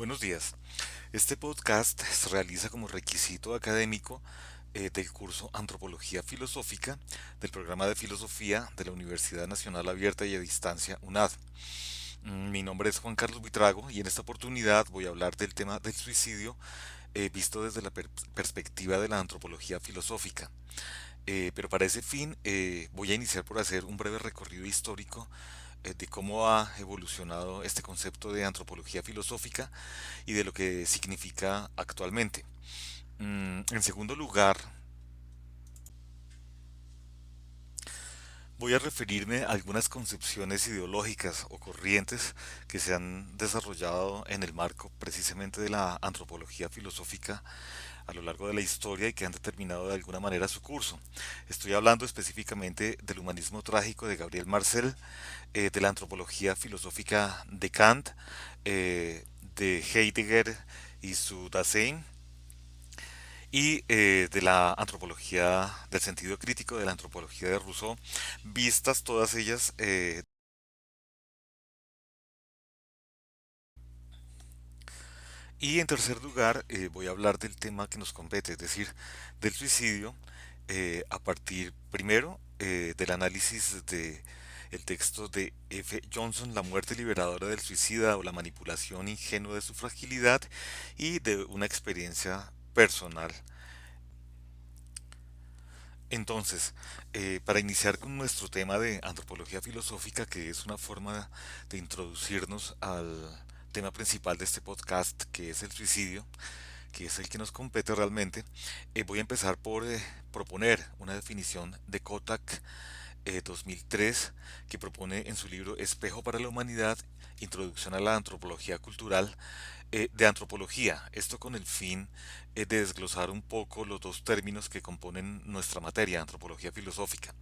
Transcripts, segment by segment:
Buenos días. Este podcast se realiza como requisito académico del curso Antropología Filosófica del programa de Filosofía de la Universidad Nacional Abierta y a Distancia UNAD. Mi nombre es Juan Carlos Buitrago y en esta oportunidad voy a hablar del tema del suicidio visto desde la perspectiva de la antropología filosófica. Pero para ese fin voy a iniciar por hacer un breve recorrido histórico de cómo ha evolucionado este concepto de antropología filosófica y de lo que significa actualmente. En segundo lugar, voy a referirme a algunas concepciones ideológicas o corrientes que se han desarrollado en el marco precisamente de la antropología filosófica a lo largo de la historia y que han determinado de alguna manera su curso. Estoy hablando específicamente del humanismo trágico de Gabriel Marcel, de la antropología filosófica de Kant, de Heidegger y su Dasein, y de la antropología del sentido crítico, de la antropología de Rousseau, vistas todas ellas. Y en tercer lugar, voy a hablar del tema que nos compete, es decir, del suicidio, a partir primero del análisis de el texto de F. Johnson, La muerte liberadora del suicida o la manipulación ingenua de su fragilidad, y de una experiencia personal. Entonces, para iniciar con nuestro tema de antropología filosófica, que es una forma de introducirnos al tema principal de este podcast, que es el suicidio, que es el que nos compete realmente, voy a empezar por proponer una definición de Kotak 2003, que propone en su libro Espejo para la Humanidad, Introducción a la Antropología Cultural, de antropología, esto con el fin de desglosar un poco los dos términos que componen nuestra materia, antropología filosófica.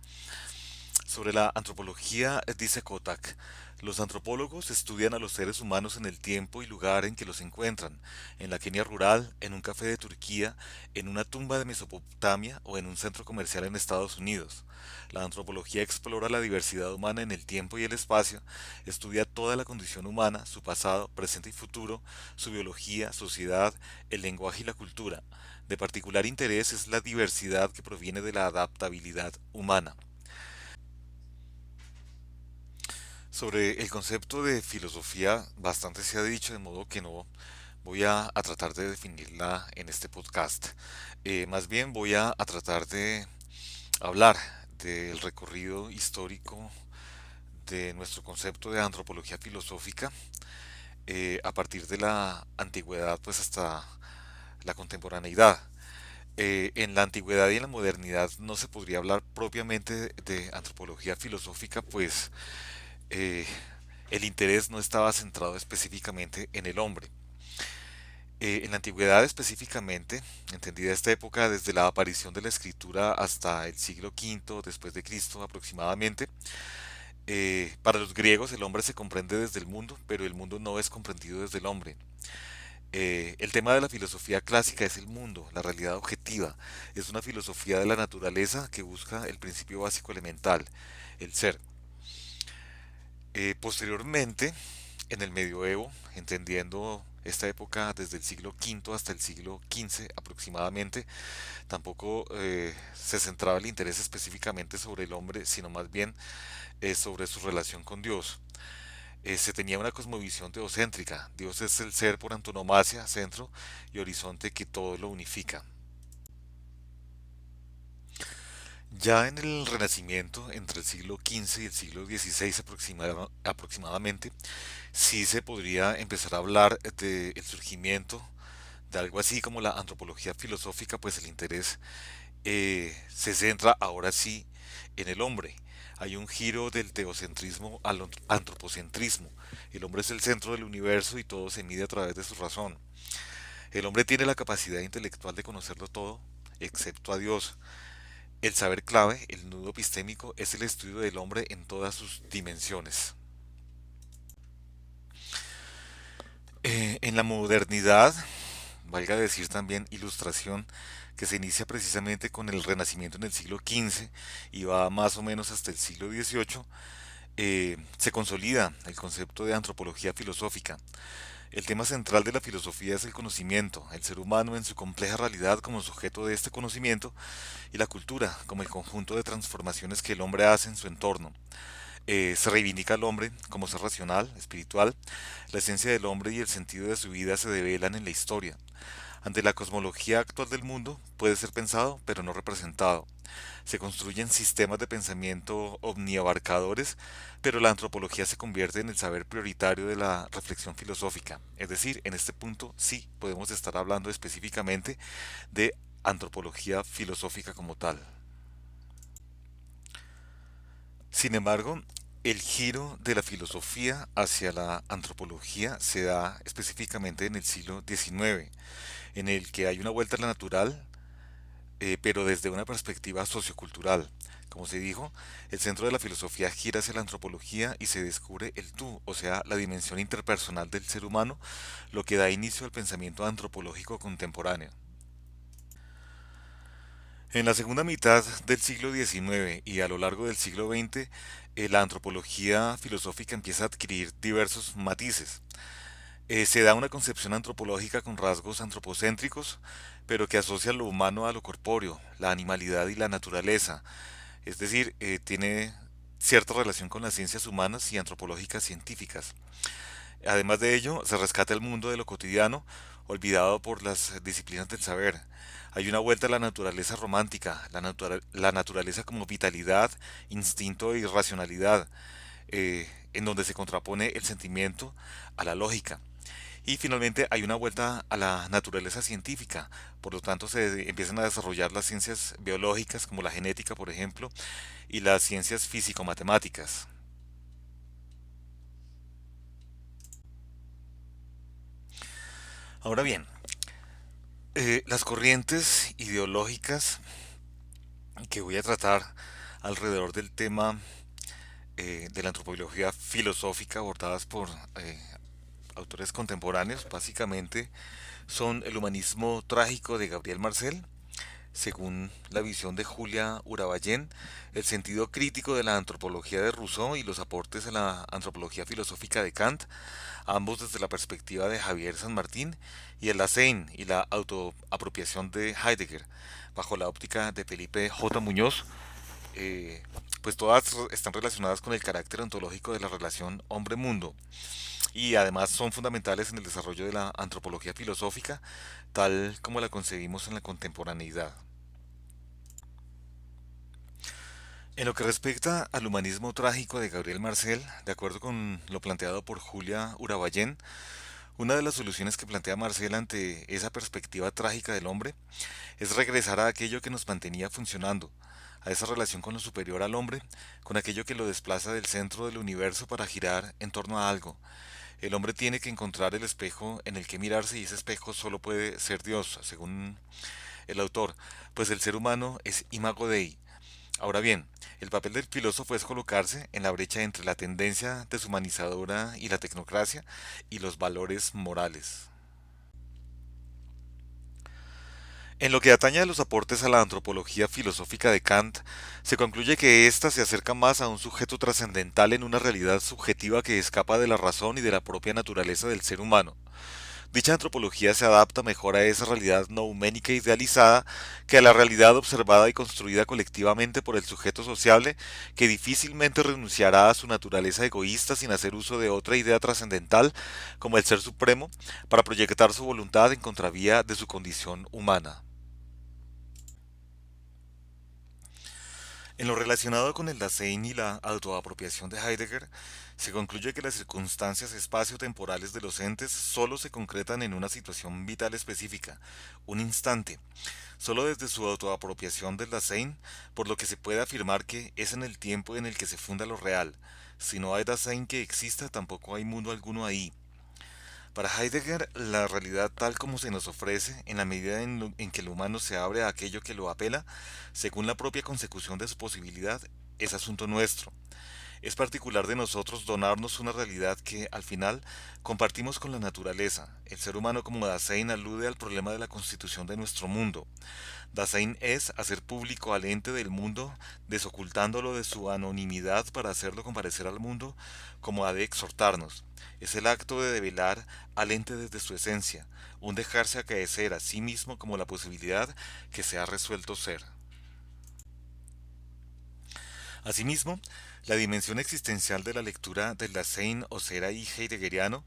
Sobre la antropología, dice Kotak, los antropólogos estudian a los seres humanos en el tiempo y lugar en que los encuentran, en la Kenia rural, en un café de Turquía, en una tumba de Mesopotamia o en un centro comercial en Estados Unidos. La antropología explora la diversidad humana en el tiempo y el espacio, estudia toda la condición humana, su pasado, presente y futuro, su biología, sociedad, el lenguaje y la cultura. De particular interés es la diversidad que proviene de la adaptabilidad humana. Sobre el concepto de filosofía, bastante se ha dicho, de modo que no voy a tratar de definirla en este podcast. Más bien voy a tratar de hablar del recorrido histórico de nuestro concepto de antropología filosófica a partir de la antigüedad pues hasta la contemporaneidad. En la antigüedad y en la modernidad no se podría hablar propiamente de antropología filosófica, pues eh, el interés no estaba centrado específicamente en el hombre. En la antigüedad específicamente, entendida esta época desde la aparición de la escritura hasta el siglo V después de Cristo aproximadamente, para los griegos el hombre se comprende desde el mundo, pero el mundo no es comprendido desde el hombre. El tema de la filosofía clásica es el mundo, la realidad objetiva. Es una filosofía de la naturaleza que busca el principio básico elemental, el ser. Posteriormente, en el medioevo, entendiendo esta época desde el siglo V hasta el siglo XV aproximadamente, tampoco se centraba el interés específicamente sobre el hombre, sino más bien sobre su relación con Dios. Se tenía una cosmovisión teocéntrica. Dios es el ser por antonomasia, centro y horizonte que todo lo unifica. Ya en el Renacimiento, entre el siglo XV y el siglo XVI aproximadamente, sí se podría empezar a hablar del surgimiento de algo así como la antropología filosófica, pues el interés se centra ahora sí en el hombre. Hay un giro del teocentrismo al antropocentrismo. El hombre es el centro del universo y todo se mide a través de su razón. El hombre tiene la capacidad intelectual de conocerlo todo, excepto a Dios. El saber clave, el nudo epistémico, es el estudio del hombre en todas sus dimensiones. En la modernidad, valga decir también ilustración, que se inicia precisamente con el Renacimiento en el siglo XV y va más o menos hasta el siglo XVIII, se consolida el concepto de antropología filosófica. El tema central de la filosofía es el conocimiento, el ser humano en su compleja realidad como sujeto de este conocimiento y la cultura como el conjunto de transformaciones que el hombre hace en su entorno. Se reivindica al hombre como ser racional, espiritual. La esencia del hombre y el sentido de su vida se develan en la historia. Ante la cosmología actual del mundo, puede ser pensado, pero no representado. Se construyen sistemas de pensamiento omniabarcadores, pero la antropología se convierte en el saber prioritario de la reflexión filosófica. Es decir, en este punto sí podemos estar hablando específicamente de antropología filosófica como tal. Sin embargo, el giro de la filosofía hacia la antropología se da específicamente en el siglo XIX, en el que hay una vuelta a la natural, pero desde una perspectiva sociocultural. Como se dijo, el centro de la filosofía gira hacia la antropología y se descubre el tú, o sea, la dimensión interpersonal del ser humano, lo que da inicio al pensamiento antropológico contemporáneo. En la segunda mitad del siglo XIX y a lo largo del siglo XX, la antropología filosófica empieza a adquirir diversos matices. Se da una concepción antropológica con rasgos antropocéntricos, pero que asocia lo humano a lo corpóreo, la animalidad y la naturaleza. Es decir, tiene cierta relación con las ciencias humanas y antropológicas científicas. Además de ello, se rescata el mundo de lo cotidiano, olvidado por las disciplinas del saber. Hay una vuelta a la naturaleza romántica, la naturaleza como vitalidad, instinto y racionalidad, en donde se contrapone el sentimiento a la lógica. Y finalmente hay una vuelta a la naturaleza científica, por lo tanto se empiezan a desarrollar las ciencias biológicas como la genética, por ejemplo, y las ciencias físico-matemáticas. Ahora bien, las corrientes ideológicas que voy a tratar alrededor del tema de la antropología filosófica abordadas por autores contemporáneos básicamente son el humanismo trágico de Gabriel Marcel, según la visión de Julia Urabayén, el sentido crítico de la antropología de Rousseau y los aportes a la antropología filosófica de Kant, ambos desde la perspectiva de Javier San Martín, y el Dasein y la autoapropiación de Heidegger, bajo la óptica de Felipe J. Muñoz, eh, pues todas están relacionadas con el carácter ontológico de la relación hombre-mundo y además son fundamentales en el desarrollo de la antropología filosófica tal como la concebimos en la contemporaneidad. En lo que respecta al humanismo trágico de Gabriel Marcel, de acuerdo con lo planteado por Julia Urabayén, una de las soluciones que plantea Marcel ante esa perspectiva trágica del hombre es regresar a aquello que nos mantenía funcionando, a esa relación con lo superior al hombre, con aquello que lo desplaza del centro del universo para girar en torno a algo. El hombre tiene que encontrar el espejo en el que mirarse y ese espejo solo puede ser Dios, según el autor, pues el ser humano es imago Dei. Ahora bien, el papel del filósofo es colocarse en la brecha entre la tendencia deshumanizadora y la tecnocracia y los valores morales. En lo que atañe a los aportes a la antropología filosófica de Kant, se concluye que ésta se acerca más a un sujeto trascendental en una realidad subjetiva que escapa de la razón y de la propia naturaleza del ser humano. Dicha antropología se adapta mejor a esa realidad nouménica idealizada que a la realidad observada y construida colectivamente por el sujeto sociable que difícilmente renunciará a su naturaleza egoísta sin hacer uso de otra idea trascendental como el ser supremo para proyectar su voluntad en contravía de su condición humana. En lo relacionado con el Dasein y la autoapropiación de Heidegger, se concluye que las circunstancias espacio-temporales de los entes solo se concretan en una situación vital específica, un instante, solo desde su autoapropiación del Dasein, por lo que se puede afirmar que es en el tiempo en el que se funda lo real. Si no hay Dasein que exista, tampoco hay mundo alguno ahí. Para Heidegger, la realidad tal como se nos ofrece, en la medida en que el humano se abre a aquello que lo apela, según la propia consecución de su posibilidad, es asunto nuestro. Es particular de nosotros donarnos una realidad que, al final, compartimos con la naturaleza. El ser humano, como Dasein, alude al problema de la constitución de nuestro mundo. Dasein es hacer público al ente del mundo, desocultándolo de su anonimidad para hacerlo comparecer al mundo como ha de exhortarnos. Es el acto de develar al ente desde su esencia, un dejarse acaecer a sí mismo como la posibilidad que se ha resuelto ser. Asimismo, la dimensión existencial de la lectura del Dasein o Serai heideggeriano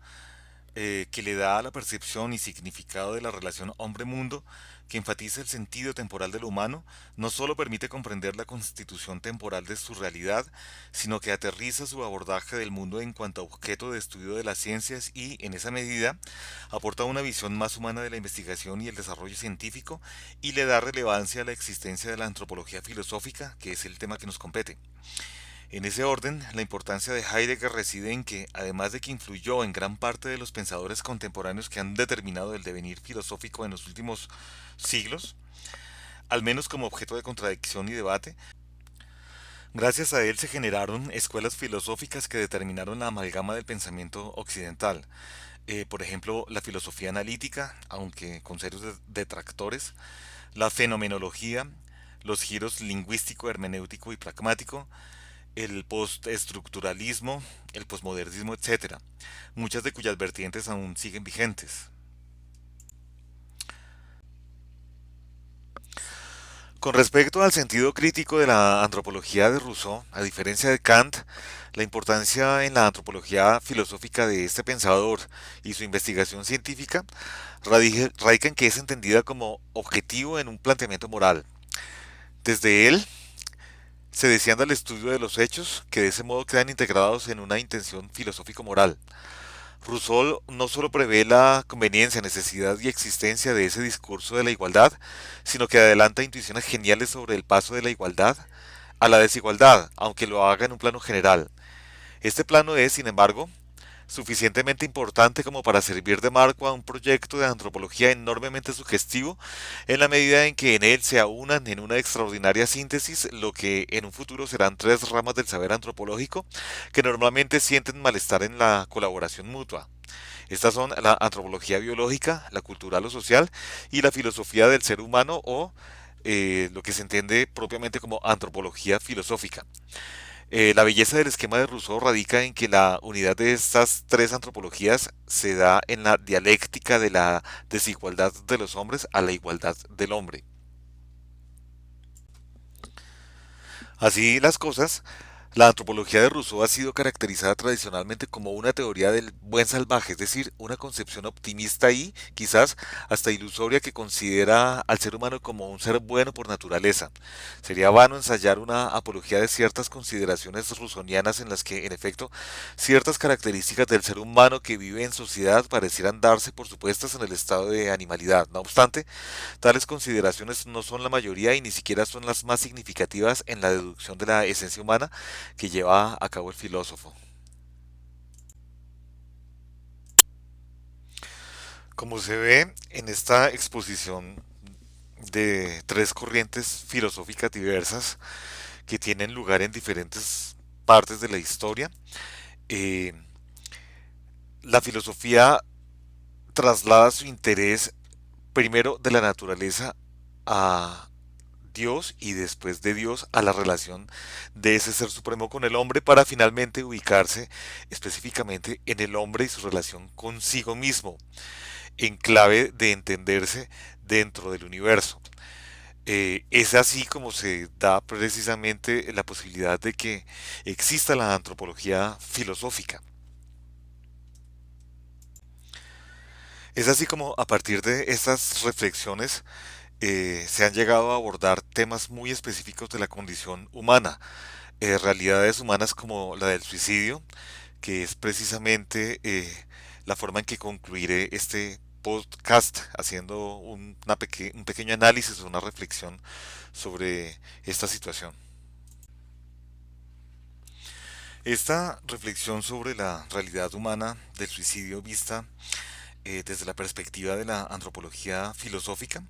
que le da a la percepción y significado de la relación hombre-mundo, que enfatiza el sentido temporal de lo humano, no solo permite comprender la constitución temporal de su realidad, sino que aterriza su abordaje del mundo en cuanto a objeto de estudio de las ciencias y, en esa medida, aporta una visión más humana de la investigación y el desarrollo científico y le da relevancia a la existencia de la antropología filosófica, que es el tema que nos compete. En ese orden, la importancia de Heidegger reside en que, además de que influyó en gran parte de los pensadores contemporáneos que han determinado el devenir filosófico en los últimos siglos, al menos como objeto de contradicción y debate, gracias a él se generaron escuelas filosóficas que determinaron la amalgama del pensamiento occidental. Por ejemplo, la filosofía analítica, aunque con serios detractores, la fenomenología, los giros lingüístico, hermenéutico y pragmático, el postestructuralismo, el posmodernismo, etcétera, muchas de cuyas vertientes aún siguen vigentes. Con respecto al sentido crítico de la antropología de Rousseau, a diferencia de Kant, la importancia en la antropología filosófica de este pensador y su investigación científica radica en que es entendida como objetivo en un planteamiento moral. Desde él se desciende al estudio de los hechos, que de ese modo quedan integrados en una intención filosófico-moral. Rousseau no solo prevé la conveniencia, necesidad y existencia de ese discurso de la igualdad, sino que adelanta intuiciones geniales sobre el paso de la igualdad a la desigualdad, aunque lo haga en un plano general. Este plano es, sin embargo, suficientemente importante como para servir de marco a un proyecto de antropología enormemente sugestivo, en la medida en que en él se aunan en una extraordinaria síntesis lo que en un futuro serán tres ramas del saber antropológico que normalmente sienten malestar en la colaboración mutua. Estas son la antropología biológica, la cultural o social y la filosofía del ser humano o lo que se entiende propiamente como antropología filosófica. La belleza del esquema de Rousseau radica en que la unidad de estas tres antropologías se da en la dialéctica de la desigualdad de los hombres a la igualdad del hombre. Así las cosas, la antropología de Rousseau ha sido caracterizada tradicionalmente como una teoría del buen salvaje, es decir, una concepción optimista y, quizás, hasta ilusoria que considera al ser humano como un ser bueno por naturaleza. Sería vano ensayar una apología de ciertas consideraciones rusonianas en las que, en efecto, ciertas características del ser humano que vive en sociedad parecieran darse por supuestas en el estado de animalidad. No obstante, tales consideraciones no son la mayoría y ni siquiera son las más significativas en la deducción de la esencia humana que lleva a cabo el filósofo. Como se ve en esta exposición de tres corrientes filosóficas diversas que tienen lugar en diferentes partes de la historia, eh, la filosofía traslada su interés primero de la naturaleza a Dios y después de Dios a la relación de ese ser supremo con el hombre para finalmente ubicarse específicamente en el hombre y su relación consigo mismo, en clave de entenderse dentro del universo. Es así como se da precisamente la posibilidad de que exista la antropología filosófica. Es así como a partir de estas reflexiones se han llegado a abordar temas muy específicos de la condición humana, realidades humanas como la del suicidio, que es precisamente la forma en que concluiré este podcast haciendo un pequeño análisis o una reflexión sobre esta situación. Esta reflexión sobre la realidad humana del suicidio vista desde la perspectiva de la antropología filosófica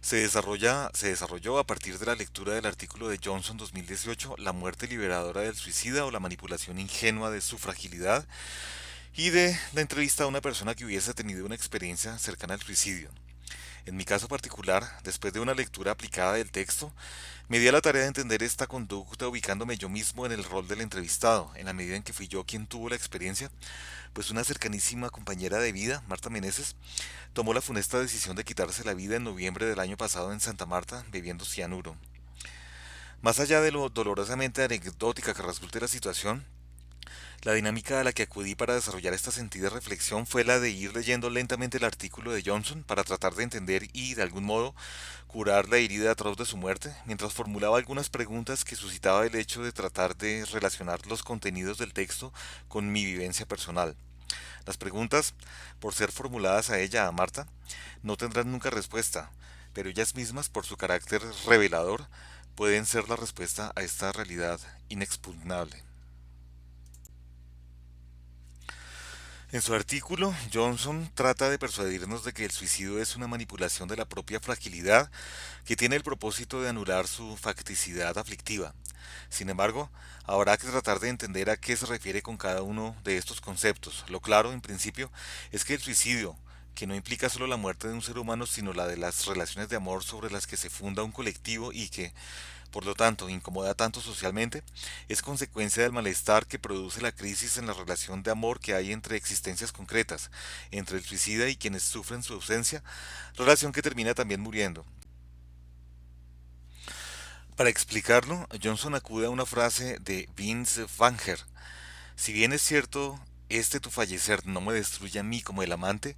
Se desarrolló a partir de la lectura del artículo de Johnson 2018, La muerte liberadora del suicida o la manipulación ingenua de su fragilidad, y de la entrevista a una persona que hubiese tenido una experiencia cercana al suicidio. En mi caso particular, después de una lectura aplicada del texto, me di a la tarea de entender esta conducta ubicándome yo mismo en el rol del entrevistado, en la medida en que fui yo quien tuvo la experiencia, pues una cercanísima compañera de vida, Marta Meneses, tomó la funesta decisión de quitarse la vida en noviembre del año pasado en Santa Marta bebiendo cianuro. Más allá de lo dolorosamente anecdótica que resulte la situación, la dinámica a la que acudí para desarrollar esta sentida reflexión fue la de ir leyendo lentamente el artículo de Johnson para tratar de entender y, de algún modo, curar la herida atroz de su muerte, mientras formulaba algunas preguntas que suscitaba el hecho de tratar de relacionar los contenidos del texto con mi vivencia personal. Las preguntas, por ser formuladas a ella, a Marta, no tendrán nunca respuesta, pero ellas mismas, por su carácter revelador, pueden ser la respuesta a esta realidad inexpugnable. En su artículo, Johnson trata de persuadirnos de que el suicidio es una manipulación de la propia fragilidad que tiene el propósito de anular su facticidad aflictiva. Sin embargo, habrá que tratar de entender a qué se refiere con cada uno de estos conceptos. Lo claro, en principio, es que el suicidio, que no implica solo la muerte de un ser humano, sino la de las relaciones de amor sobre las que se funda un colectivo y que, por lo tanto, incomoda tanto socialmente, es consecuencia del malestar que produce la crisis en la relación de amor que hay entre existencias concretas, entre el suicida y quienes sufren su ausencia, relación que termina también muriendo. Para explicarlo, Johnson acude a una frase de Vince Vanger: si bien es cierto, este tu fallecer no me destruye a mí como el amante,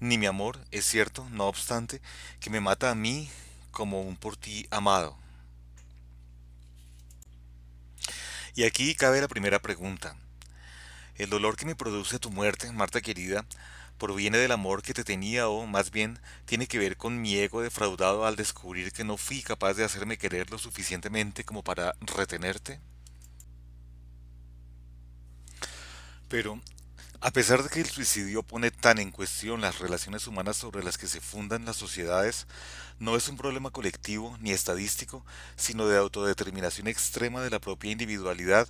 ni mi amor, es cierto, no obstante, que me mata a mí como un por ti amado. Y aquí cabe la primera pregunta. ¿El dolor que me produce tu muerte, Marta querida, proviene del amor que te tenía o, más bien, tiene que ver con mi ego defraudado al descubrir que no fui capaz de hacerme querer lo suficientemente como para retenerte? Pero, a pesar de que el suicidio pone tan en cuestión las relaciones humanas sobre las que se fundan las sociedades, no es un problema colectivo ni estadístico, sino de autodeterminación extrema de la propia individualidad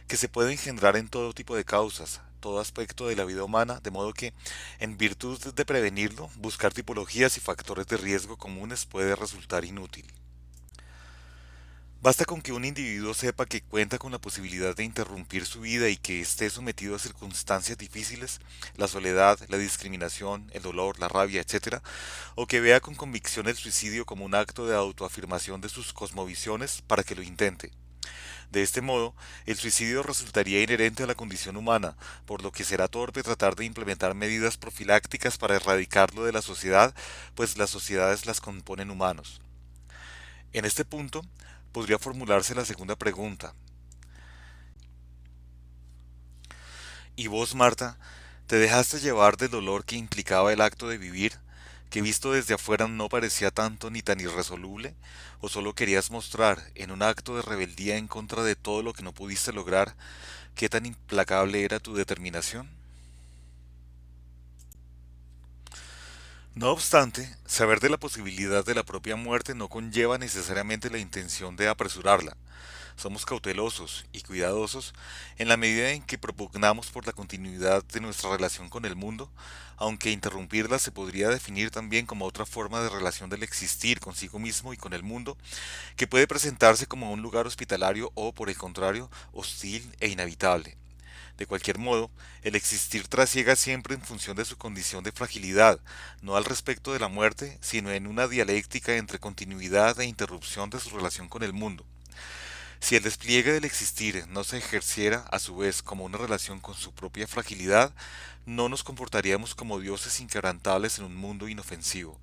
que se puede engendrar en todo tipo de causas, todo aspecto de la vida humana, de modo que, en virtud de prevenirlo, buscar tipologías y factores de riesgo comunes puede resultar inútil. Basta con que un individuo sepa que cuenta con la posibilidad de interrumpir su vida y que esté sometido a circunstancias difíciles, la soledad, la discriminación, el dolor, la rabia, etcétera, o que vea con convicción el suicidio como un acto de autoafirmación de sus cosmovisiones para que lo intente. De este modo, el suicidio resultaría inherente a la condición humana, por lo que será torpe tratar de implementar medidas profilácticas para erradicarlo de la sociedad, pues las sociedades las componen humanos. En este punto, podría formularse la segunda pregunta. ¿Y vos, Marta, te dejaste llevar del dolor que implicaba el acto de vivir, que visto desde afuera no parecía tanto ni tan irresoluble, o solo querías mostrar, en un acto de rebeldía en contra de todo lo que no pudiste lograr, qué tan implacable era tu determinación? No obstante, saber de la posibilidad de la propia muerte no conlleva necesariamente la intención de apresurarla. Somos cautelosos y cuidadosos en la medida en que propugnamos por la continuidad de nuestra relación con el mundo, aunque interrumpirla se podría definir también como otra forma de relación del existir consigo mismo y con el mundo, que puede presentarse como un lugar hospitalario o, por el contrario, hostil e inhabitable. De cualquier modo, el existir trasiega siempre en función de su condición de fragilidad, no al respecto de la muerte, sino en una dialéctica entre continuidad e interrupción de su relación con el mundo. Si el despliegue del existir no se ejerciera a su vez como una relación con su propia fragilidad, no nos comportaríamos como dioses inquebrantables en un mundo inofensivo.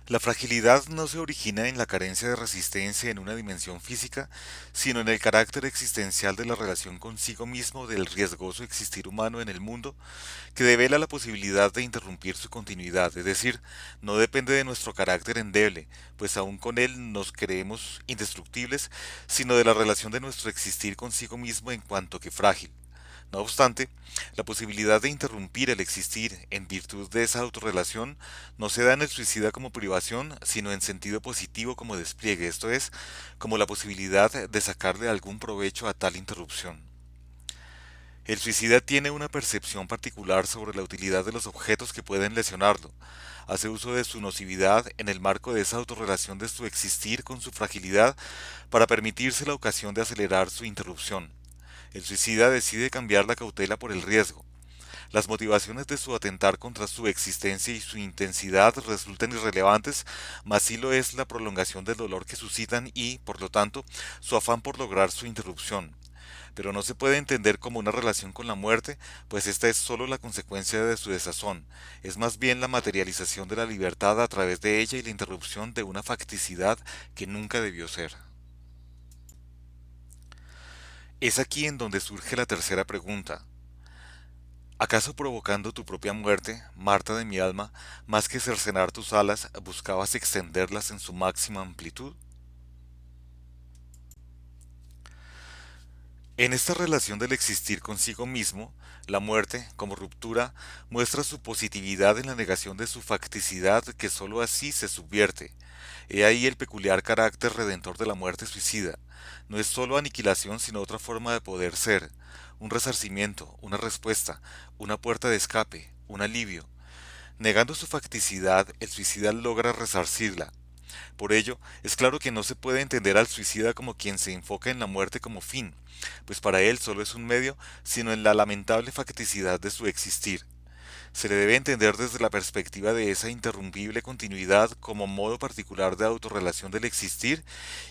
La fragilidad no se origina en la carencia de resistencia en una dimensión física, sino en el carácter existencial de la relación consigo mismo del riesgoso existir humano en el mundo, que devela la posibilidad de interrumpir su continuidad, es decir, no depende de nuestro carácter endeble, pues aún con él nos creemos indestructibles, sino de la relación de nuestro existir consigo mismo en cuanto que frágil. No obstante, la posibilidad de interrumpir el existir en virtud de esa autorrelación no se da en el suicida como privación, sino en sentido positivo como despliegue, esto es, como la posibilidad de sacarle algún provecho a tal interrupción. El suicida tiene una percepción particular sobre la utilidad de los objetos que pueden lesionarlo. Hace uso de su nocividad en el marco de esa autorrelación de su existir con su fragilidad para permitirse la ocasión de acelerar su interrupción. El suicida decide cambiar la cautela por el riesgo. Las motivaciones de su atentar contra su existencia y su intensidad resultan irrelevantes, mas sí lo es la prolongación del dolor que suscitan y, por lo tanto, su afán por lograr su interrupción. Pero no se puede entender como una relación con la muerte, pues esta es sólo la consecuencia de su desazón, es más bien la materialización de la libertad a través de ella y la interrupción de una facticidad que nunca debió ser. Es aquí en donde surge la tercera pregunta. ¿Acaso provocando tu propia muerte, Marta de mi alma, más que cercenar tus alas, buscabas extenderlas en su máxima amplitud? En esta relación del existir consigo mismo, la muerte, como ruptura, muestra su positividad en la negación de su facticidad que sólo así se subvierte. He ahí el peculiar carácter redentor de la muerte suicida. No es sólo aniquilación sino otra forma de poder ser, un resarcimiento, una respuesta, una puerta de escape, un alivio. Negando su facticidad, el suicida logra resarcirla. Por ello, es claro que no se puede entender al suicida como quien se enfoca en la muerte como fin, pues para él solo es un medio, sino en la lamentable facticidad de su existir. Se le debe entender desde la perspectiva de esa interrumpible continuidad como modo particular de autorrelación del existir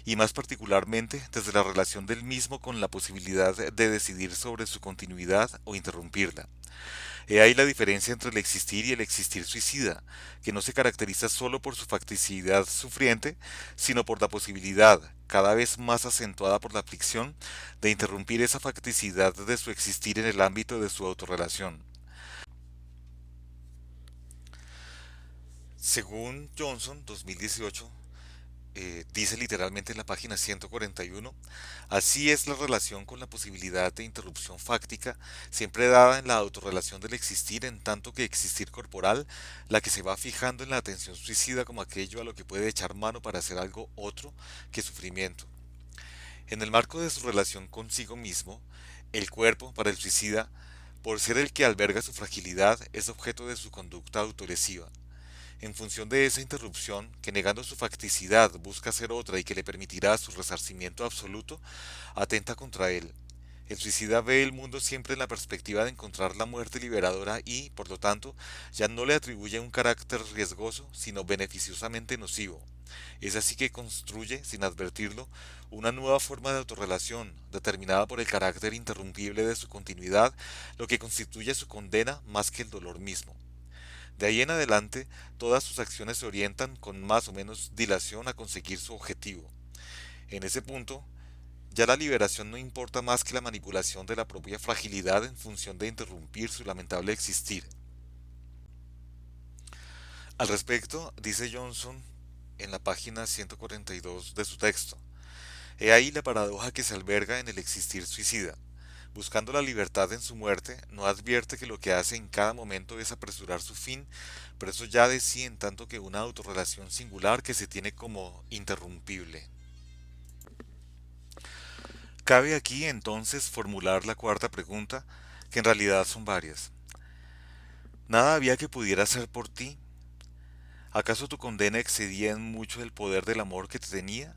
y más particularmente desde la relación del mismo con la posibilidad de decidir sobre su continuidad o interrumpirla. He ahí la diferencia entre el existir y el existir suicida, que no se caracteriza solo por su facticidad sufriente, sino por la posibilidad, cada vez más acentuada por la aflicción, de interrumpir esa facticidad de su existir en el ámbito de su autorrelación. Según Johnson, 2018, dice literalmente en la página 141, así es la relación con la posibilidad de interrupción fáctica, siempre dada en la autorrelación del existir en tanto que existir corporal, la que se va fijando en la atención suicida como aquello a lo que puede echar mano para hacer algo otro que sufrimiento. En el marco de su relación consigo mismo, el cuerpo, para el suicida, por ser el que alberga su fragilidad, es objeto de su conducta autolesiva. En función de esa interrupción, que negando su facticidad busca ser otra y que le permitirá su resarcimiento absoluto, atenta contra él. El suicida ve el mundo siempre en la perspectiva de encontrar la muerte liberadora y, por lo tanto, ya no le atribuye un carácter riesgoso, sino beneficiosamente nocivo. Es así que construye, sin advertirlo, una nueva forma de autorrelación, determinada por el carácter interrumpible de su continuidad, lo que constituye su condena más que el dolor mismo. De ahí en adelante, todas sus acciones se orientan con más o menos dilación a conseguir su objetivo. En ese punto, ya la liberación no importa más que la manipulación de la propia fragilidad en función de interrumpir su lamentable existir. Al respecto, dice Johnson en la página 142 de su texto, he ahí la paradoja que se alberga en el existir suicida. Buscando la libertad en su muerte, no advierte que lo que hace en cada momento es apresurar su fin, pero eso ya de sí en tanto que una autorrelación singular que se tiene como interrumpible. Cabe aquí entonces formular la cuarta pregunta, que en realidad son varias. ¿Nada había que pudiera hacer por ti? ¿Acaso tu condena excedía en mucho el poder del amor que te tenía,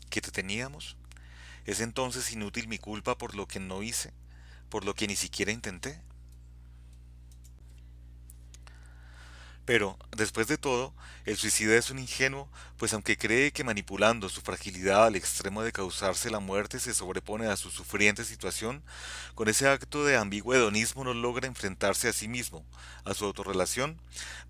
que te teníamos? ¿Es entonces inútil mi culpa por lo que no hice, por lo que ni siquiera intenté? Pero, después de todo, el suicida es un ingenuo, pues aunque cree que manipulando su fragilidad al extremo de causarse la muerte se sobrepone a su sufriente situación, con ese acto de ambiguo hedonismo no logra enfrentarse a sí mismo, a su autorrelación,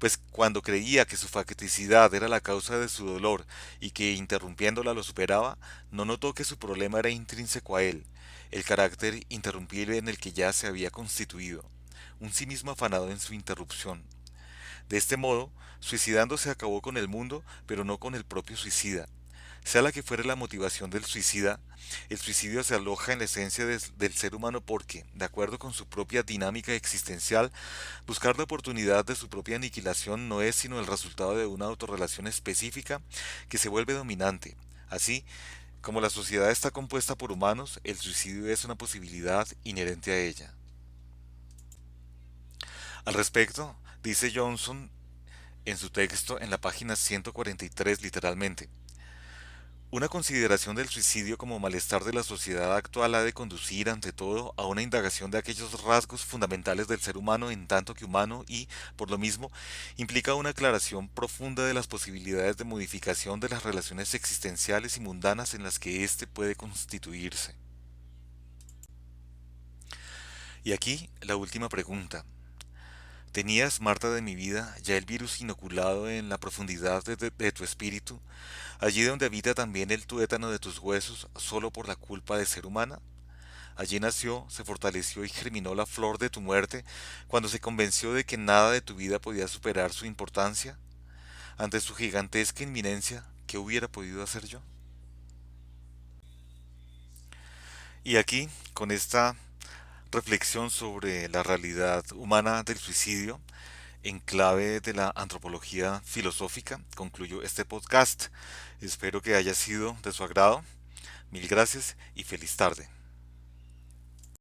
pues cuando creía que su facticidad era la causa de su dolor y que interrumpiéndola lo superaba, no notó que su problema era intrínseco a él, el carácter interrumpible en el que ya se había constituido, un sí mismo afanado en su interrupción. De este modo, suicidándose acabó con el mundo, pero no con el propio suicida. Sea la que fuere la motivación del suicida, el suicidio se aloja en la esencia del ser humano porque, de acuerdo con su propia dinámica existencial, buscar la oportunidad de su propia aniquilación no es sino el resultado de una autorrelación específica que se vuelve dominante. Así, como la sociedad está compuesta por humanos, el suicidio es una posibilidad inherente a ella. Al respecto, dice Johnson en su texto en la página 143 literalmente, una consideración del suicidio como malestar de la sociedad actual ha de conducir, ante todo, a una indagación de aquellos rasgos fundamentales del ser humano en tanto que humano y, por lo mismo, implica una aclaración profunda de las posibilidades de modificación de las relaciones existenciales y mundanas en las que éste puede constituirse. Y aquí la última pregunta. ¿Tenías, Marta de mi vida, ya el virus inoculado en la profundidad de tu espíritu, allí donde habita también el tuétano de tus huesos, solo por la culpa de ser humana? Allí nació, se fortaleció y germinó la flor de tu muerte cuando se convenció de que nada de tu vida podía superar su importancia. Ante su gigantesca inminencia, ¿qué hubiera podido hacer yo? Y aquí, con esta reflexión sobre la realidad humana del suicidio, en clave de la antropología filosófica, concluyo este podcast. Espero que haya sido de su agrado. Mil gracias y feliz tarde.